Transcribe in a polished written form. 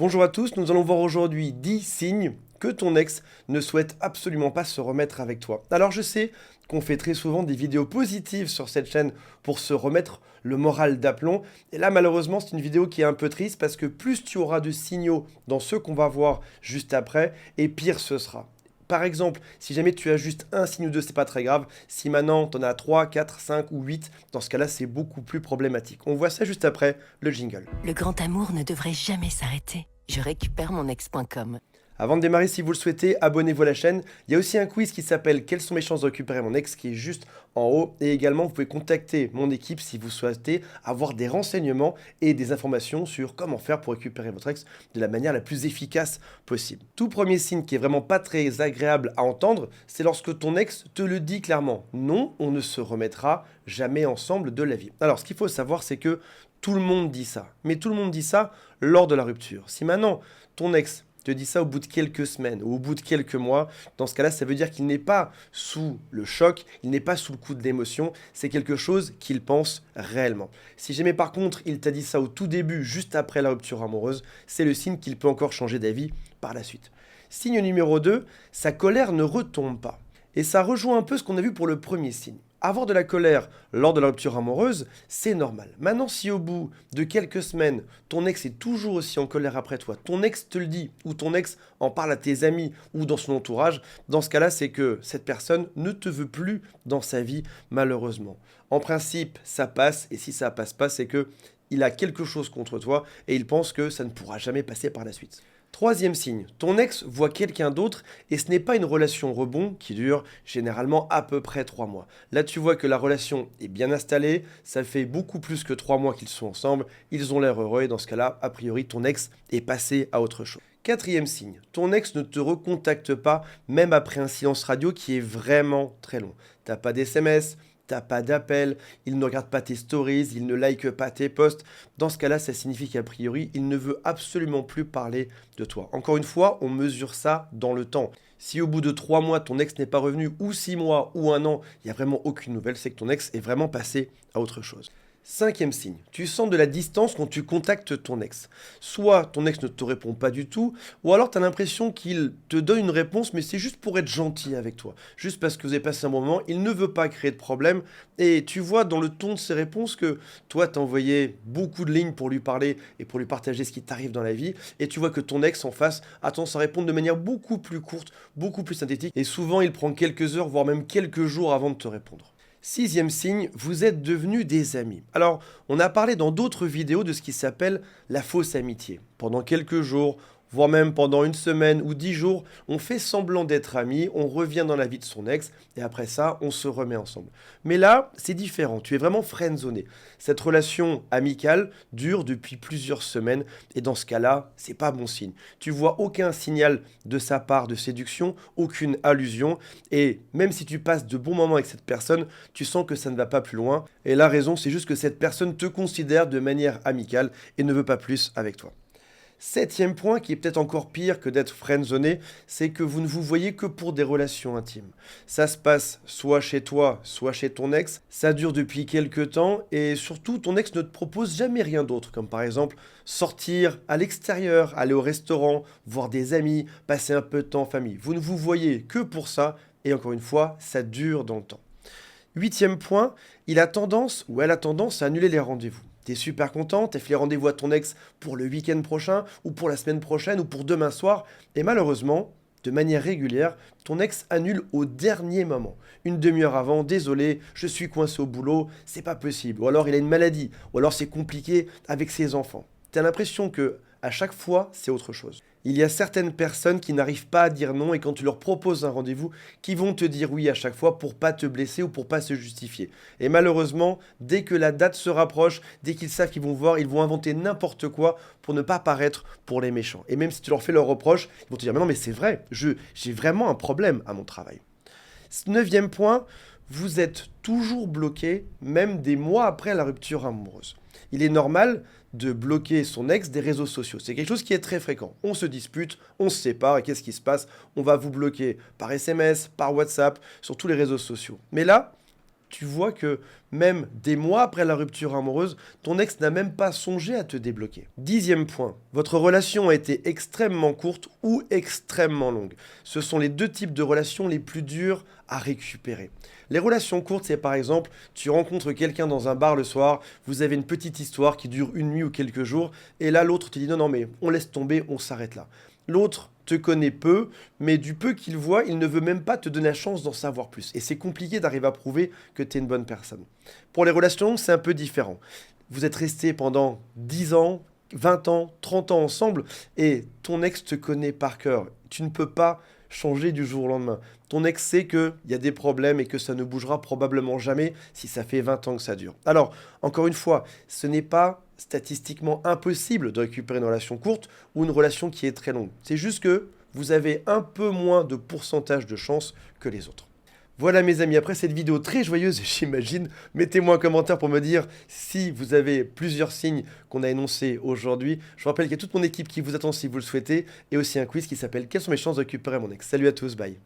Bonjour à tous, nous allons voir aujourd'hui 10 signes que ton ex ne souhaite absolument pas se remettre avec toi. Alors je sais qu'on fait très souvent des vidéos positives sur cette chaîne pour se remettre le moral d'aplomb. Et là malheureusement c'est une vidéo qui est un peu triste parce que plus tu auras de signaux dans ceux qu'on va voir juste après, et pire ce sera. Par exemple, si jamais tu as juste un signe ou deux, c'est pas très grave. Si maintenant tu en as 3, 4, 5 ou 8, dans ce cas-là, c'est beaucoup plus problématique. On voit ça juste après le jingle. Le grand amour ne devrait jamais s'arrêter. Je récupère mon ex.com. Avant de démarrer, si vous le souhaitez, abonnez-vous à la chaîne. Il y a aussi un quiz qui s'appelle Quelles sont mes chances de récupérer mon ex, qui est juste en haut. Et également, vous pouvez contacter mon équipe si vous souhaitez avoir des renseignements et des informations sur comment faire pour récupérer votre ex de la manière la plus efficace possible. Tout premier signe qui est vraiment pas très agréable à entendre, c'est lorsque ton ex te le dit clairement. Non, on ne se remettra jamais ensemble de la vie. Alors, ce qu'il faut savoir, c'est que tout le monde dit ça. Mais tout le monde dit ça lors de la rupture. Si maintenant, ton ex te dit ça au bout de quelques semaines ou au bout de quelques mois, dans ce cas-là, ça veut dire qu'il n'est pas sous le choc, il n'est pas sous le coup de l'émotion, c'est quelque chose qu'il pense réellement. Si jamais par contre, il t'a dit ça au tout début, juste après la rupture amoureuse, c'est le signe qu'il peut encore changer d'avis par la suite. Signe numéro 2, sa colère ne retombe pas. Et ça rejoint un peu ce qu'on a vu pour le premier signe. Avoir de la colère lors de la rupture amoureuse, c'est normal. Maintenant, si au bout de quelques semaines, ton ex est toujours aussi en colère après toi, ton ex te le dit, ou ton ex en parle à tes amis ou dans son entourage, dans ce cas-là, c'est que cette personne ne te veut plus dans sa vie, malheureusement. En principe, ça passe, et si ça passe pas, c'est que il a quelque chose contre toi, et il pense que ça ne pourra jamais passer par la suite. Troisième signe, ton ex voit quelqu'un d'autre et ce n'est pas une relation rebond qui dure généralement à peu près 3 mois. Là tu vois que la relation est bien installée, ça fait beaucoup plus que 3 mois qu'ils sont ensemble, ils ont l'air heureux et dans ce cas-là, a priori ton ex est passé à autre chose. Quatrième signe, ton ex ne te recontacte pas même après un silence radio qui est vraiment très long. T'as pas d'SMS, t'as pas d'appel, il ne regarde pas tes stories, il ne like pas tes posts. Dans ce cas-là, ça signifie qu'a priori, il ne veut absolument plus parler de toi. Encore une fois, on mesure ça dans le temps. Si au bout de 3 mois, ton ex n'est pas revenu, ou 6 mois, ou un an, il n'y a vraiment aucune nouvelle, c'est que ton ex est vraiment passé à autre chose. Cinquième signe, tu sens de la distance quand tu contactes ton ex. Soit ton ex ne te répond pas du tout, ou alors tu as l'impression qu'il te donne une réponse, mais c'est juste pour être gentil avec toi. Juste parce que vous avez passé un bon moment, il ne veut pas créer de problème. Et tu vois dans le ton de ses réponses que toi t'as envoyé beaucoup de lignes pour lui parler et pour lui partager ce qui t'arrive dans la vie. Et tu vois que ton ex en face a tendance à répondre de manière beaucoup plus courte, beaucoup plus synthétique. Et souvent il prend quelques heures, voire même quelques jours avant de te répondre. Sixième signe, vous êtes devenus des amis. Alors, on a parlé dans d'autres vidéos de ce qui s'appelle la fausse amitié. Pendant quelques jours, voire même pendant une semaine ou 10 jours, on fait semblant d'être amis, on revient dans la vie de son ex, et après ça, on se remet ensemble. Mais là, c'est différent, tu es vraiment friendzoné. Cette relation amicale dure depuis plusieurs semaines, et dans ce cas-là, c'est pas bon signe. Tu vois aucun signal de sa part de séduction, aucune allusion, et même si tu passes de bons moments avec cette personne, tu sens que ça ne va pas plus loin, et la raison, c'est juste que cette personne te considère de manière amicale et ne veut pas plus avec toi. Septième point, qui est peut-être encore pire que d'être friendzoné, c'est que vous ne vous voyez que pour des relations intimes. Ça se passe soit chez toi, soit chez ton ex, ça dure depuis quelques temps, et surtout ton ex ne te propose jamais rien d'autre, comme par exemple sortir à l'extérieur, aller au restaurant, voir des amis, passer un peu de temps en famille. Vous ne vous voyez que pour ça, et encore une fois, ça dure dans le temps. Huitième point, il a tendance ou elle a tendance à annuler les rendez-vous. T'es super content, t'as fait les rendez-vous à ton ex pour le week-end prochain, ou pour la semaine prochaine, ou pour demain soir, et malheureusement, de manière régulière, ton ex annule au dernier moment. Une demi-heure avant, désolé, je suis coincé au boulot, c'est pas possible. Ou alors il a une maladie, ou alors c'est compliqué avec ses enfants. T'as l'impression que à chaque fois, c'est autre chose. Il y a certaines personnes qui n'arrivent pas à dire non et quand tu leur proposes un rendez-vous, qui vont te dire oui à chaque fois pour pas te blesser ou pour pas se justifier. Et malheureusement, dès que la date se rapproche, dès qu'ils savent qu'ils vont voir, ils vont inventer n'importe quoi pour ne pas paraître pour les méchants. Et même si tu leur fais leurs reproches, ils vont te dire mais non mais c'est vrai, j'ai vraiment un problème à mon travail. Neuvième point, vous êtes toujours bloqué, même des mois après la rupture amoureuse. Il est normal de bloquer son ex des réseaux sociaux. C'est quelque chose qui est très fréquent. On se dispute, on se sépare, et qu'est-ce qui se passe? On va vous bloquer par SMS, par WhatsApp, sur tous les réseaux sociaux. Mais là, tu vois que même des mois après la rupture amoureuse, ton ex n'a même pas songé à te débloquer. 10e point, votre relation a été extrêmement courte ou extrêmement longue. Ce sont les deux types de relations les plus dures à récupérer. Les relations courtes, c'est par exemple, tu rencontres quelqu'un dans un bar le soir, vous avez une petite histoire qui dure une nuit ou quelques jours, et là l'autre te dit non, non, mais on laisse tomber, on s'arrête là. L'autre te connaît peu, mais du peu qu'il voit, il ne veut même pas te donner la chance d'en savoir plus. Et c'est compliqué d'arriver à prouver que tu es une bonne personne. Pour les relations, c'est un peu différent. Vous êtes restés pendant 10 ans, 20 ans, 30 ans ensemble, et ton ex te connaît par cœur. Tu ne peux pas changer du jour au lendemain. Ton ex sait qu'il y a des problèmes et que ça ne bougera probablement jamais si ça fait 20 ans que ça dure. Alors, encore une fois, ce n'est pas statistiquement impossible de récupérer une relation courte ou une relation qui est très longue. C'est juste que vous avez un peu moins de pourcentage de chance que les autres. Voilà mes amis, après cette vidéo très joyeuse, j'imagine, mettez-moi un commentaire pour me dire si vous avez plusieurs signes qu'on a énoncés aujourd'hui. Je vous rappelle qu'il y a toute mon équipe qui vous attend si vous le souhaitez, et aussi un quiz qui s'appelle « Quelles sont mes chances de récupérer mon ex ?» Salut à tous, bye.